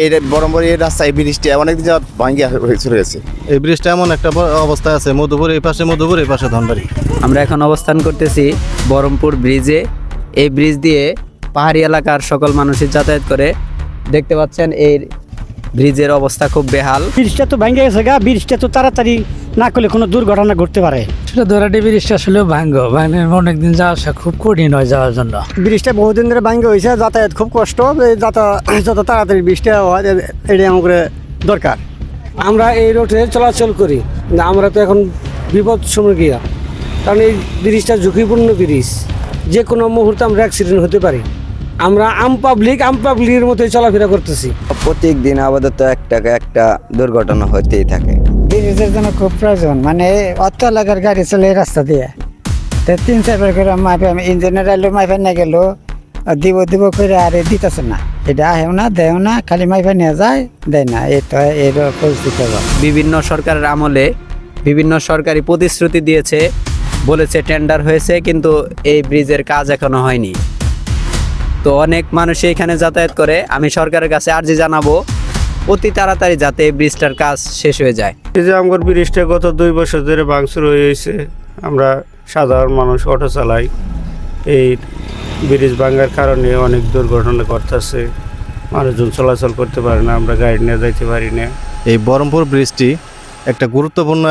এই বরম্বর এই রাস্তা এই ব্রিজটা অনেকদিন যাওয়া ভাঙ্গিয়া চলে গেছে। এই ব্রিজটা এমন একটা অবস্থায় আছে, মধুপুর এই পাশে মধুপুর, এই পাশে ধনবাড়ি। আমরা এখন অবস্থান করতেছি বহরমপুর ব্রিজে। এই ব্রিজ দিয়ে পাহাড়ি এলাকার সকল মানুষই যাতায়াত করে। দেখতে পাচ্ছেন এই ব্রিজের অবস্থা খুব বেহাল। ব্রিজটা তো ভেঙে গেছে গা, ব্রিজটা তো তাড়াতাড়ি না করলে কোনো দুর্ঘটনা ঘটতে পারে। সেটা ধরাটি ব্রিজটা আসলে অনেকদিন যাওয়া আসা খুব কঠিন হয় যাওয়ার জন্য। ব্রিজটা বহুদিন ধরে ভেঙে হয়েছে, যাতায়াত খুব কষ্ট। যত তাড়াতাড়ি ব্রিজটা হয় এটাই আমাদের দরকার। আমরা এই রোডে চলাচল করি, আমরা তো এখন বিপদ সম্মুখীন, কারণ এই ব্রিজটা ঝুঁকিপূর্ণ ব্রিজ, যে কোনো মুহূর্তে আমরা অ্যাক্সিডেন্ট হতে পারি। আমরা আমপাবলিকের মতোই চলাফেরা করতেছি। প্রত্যেক দিন আপাতত একটা দুর্ঘটনা হতেই থাকে। ব্রিজের জন্য খুব প্রয়োজন, মানে অত এলাকার গাড়ি চলে এই রাস্তা দিয়ে, 3-4 করে মাইপে ইঞ্জিনিয়ার এলো, মাইপে নিয়ে গেল, দিব করে আর দিতেছে না। এটা আহেও না, দেও না, খালি মাইপে নিয়ে যায়, দেয় না। এটা এর পরিস্থিতি। বিভিন্ন সরকারের আমলে বিভিন্ন সরকারি প্রতিশ্রুতি দিয়েছে, বলেছে টেন্ডার হয়েছে, কিন্তু এই ব্রিজের কাজ এখনো হয়নি। তো অনেক মানুষ এখানে যাতায়াত করে। আমি সরকারের কাছে আর্জি জানাবো অতি তাড়াতাড়ি যাতে এই ব্রিজটার কাজ শেষ হয়ে যায়। এই যে আমার ব্রিজটা গত 2 বছর ধরে ভাঙচুর হয়েছে। আমরা সাধারণ মানুষ অটো চালাই, এই ব্রিজ ভাঙার কারণে অনেক দুর্ঘটনা ঘটতেছে। মানুষজন চলাচল করতে পারে না, আমরা গাড়ি নিয়ে যাইতে পারি না। এই বহরমপুর ব্রিজটি একটা গুরুত্বপূর্ণ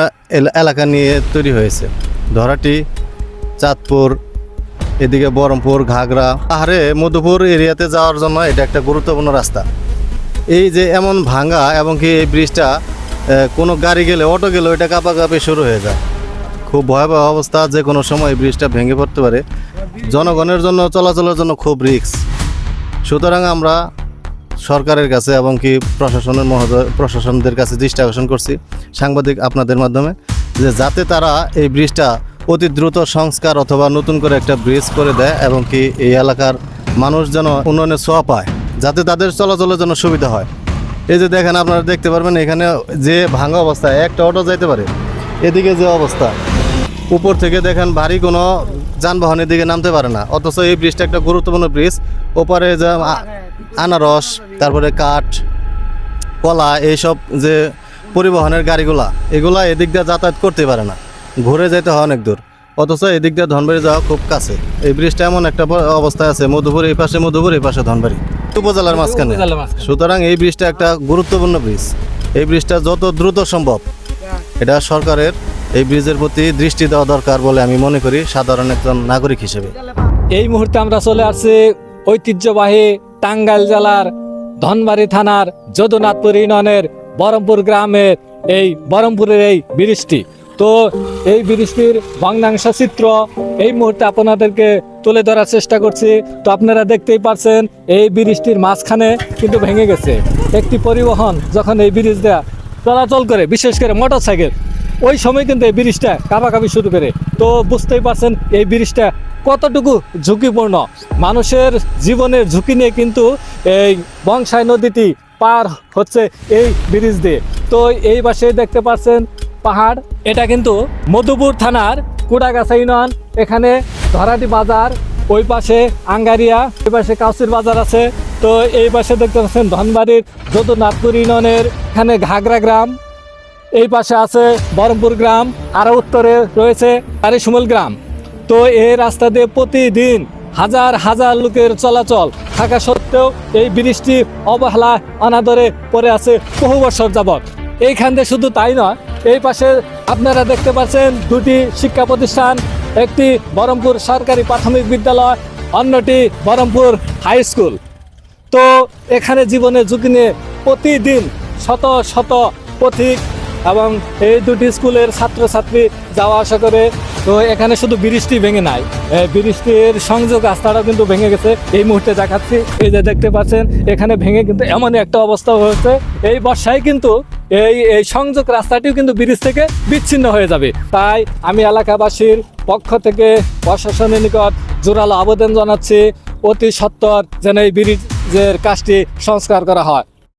এলাকা নিয়ে তৈরি হয়েছে। ধরাটি, চাঁদপুর, এদিকে বহরমপুর, ঘাগড়া, পাহাড়ে মধুপুর এরিয়াতে যাওয়ার জন্য এটা একটা গুরুত্বপূর্ণ রাস্তা। এই যে এমন ভাঙা, এবং কি এই ব্রিজটা কোনো গাড়ি গেলে, অটো গেলে ওইটা কাঁপাকাঁপি শুরু হয়ে যায়। খুব ভয়াবহ অবস্থা, যে কোনো সময় এই ব্রিজটা ভেঙে পড়তে পারে। জনগণের জন্য, চলাচলের জন্য খুব রিস্ক। সুতরাং আমরা সরকারের কাছে এবং কি প্রশাসনদের কাছে দৃষ্টি আকর্ষণ করছি, সাংবাদিক আপনাদের মাধ্যমে, যে যাতে তারা এই ব্রিজটা অতি দ্রুত সংস্কার অথবা নতুন করে একটা ব্রিজ করে দেয়, এবং কি এই এলাকার মানুষ যেন উন্নয়নের ছোঁয়া পায়, যাতে তাদের চলাচলের জন্য সুবিধা হয়। এই যে দেখেন, আপনারা দেখতে পারবেন এখানে যে ভাঙা অবস্থায় একটা অটো যাইতে পারে। এদিকে যে অবস্থা, উপর থেকে দেখেন ভারী কোনো যানবাহন এদিকে নামতে পারে না। অথচ এই ব্রিজটা একটা গুরুত্বপূর্ণ ব্রিজ। ওপারে যে আনারস, তারপরে কাঠ, কলা, এইসব যে পরিবহনের গাড়িগুলা, এগুলা এদিক দিয়ে যাতায়াত করতে পারে না, ঘুরে যেতে হয় অনেক দূর। অথচ এদিক দিয়ে ধনবাড়ি যাওয়া খুব কাছে। এই ব্রিজটা এমন একটা অবস্থায় আছে, মধুপুর এই পাশে মধুপুর, এই পাশে ধনবাড়ি, উপজেলার মাঝখানে। সুতরাং এই ব্রিজটা একটা গুরুত্বপূর্ণ ব্রিজ। এই ব্রিজটা যত দ্রুত সম্ভব, এটা সরকারের এই ব্রিজের প্রতি দৃষ্টি দেওয়া দরকার বলে আমি মনে করি, সাধারণ একজন নাগরিক হিসেবে। এই মুহূর্তে আমরা চলে আসছি ঐতিহ্যবাহী টাঙ্গাইল জেলার ধনবাড়ি থানার যদুনাথপুর ইউনিয়নের বহরমপুর গ্রামের এই বহরমপুরের এই ব্রিজটি। তো এই ব্রিজটির ভগ্নাংশ চিত্র এই মুহূর্তে আপনাদেরকে তুলে ধরার চেষ্টা করছি। তো আপনারা দেখতেই পাচ্ছেন এই ব্রিজটির মাঝখানে কিন্তু ভেঙে গেছে। একটি পরিবহন যখন এই ব্রিজ দেয়া চলাচল করে, বিশেষ করে মোটরসাইকেল, ওই সময় কিন্তু এই ব্রিজটা কাঁপাকাঁপি শুরু করে। তো বুঝতেই পারছেন এই ব্রিজটা কতটুকু ঝুঁকিপূর্ণ। মানুষের জীবনের ঝুঁকি নিয়ে কিন্তু এই বংশাই নদীটি পার হচ্ছে এই ব্রিজ দিয়ে। তো এই পাশে দেখতে পাচ্ছেন পাহাড়, এটা কিন্তু মধুপুর থানার কুড়াগাছা ইউনিয়ন। এখানে ধরাটি বাজার, ওই পাশে আঙ্গারিয়া, ওই পাশে কাউসির বাজার আছে। তো এই পাশে দেখতে পাচ্ছেন ধনবাড়ির যদুনাথপুর ইউনিয়নের এখানে ঘাগড়া গ্রাম, এই পাশে আছে বহরমপুর গ্রাম, আর উত্তরে রয়েছে আরিশমুল গ্রাম। তো এই রাস্তা দিয়ে প্রতিদিন হাজার হাজার লোকের চলাচল থাকা সত্ত্বেও এই ব্রিজটি অবহেলা, অনাদরে পড়ে আছে বহু বছর যাবৎ। এইখান দিয়ে শুধু তাই নয়, এই পাশে আপনারা দেখতে পাচ্ছেন 2টি শিক্ষা প্রতিষ্ঠান, একটি বহরমপুর সরকারি প্রাথমিক বিদ্যালয়, অন্যটি বহরমপুর হাই স্কুল। তো এখানে জীবনের ঝুঁকি নিয়ে প্রতিদিন শত শত পথিক এবং এই 2টি স্কুলের ছাত্রছাত্রী যাওয়া আসা করে। তো এখানে শুধু ব্রিজটি ভেঙে নাই, ব্রিজটির সংযোগ রাস্তাটাও কিন্তু ভেঙে গেছে। এই মুহূর্তে দেখাচ্ছি, এই যে দেখতে পাচ্ছেন এখানে ভেঙে কিন্তু এমনই একটা অবস্থা হয়েছে, এই বর্ষায় কিন্তু এই সংযোগ রাস্তাটিও কিন্তু ব্রিজ থেকে বিচ্ছিন্ন হয়ে যাবে। তাই আমি এলাকাবাসীর পক্ষ থেকে প্রশাসনের নিকট জোরালো আবেদন জানাচ্ছি, অতি সত্বর যেন এই ব্রিজের কাজটি সংস্কার করা হয়।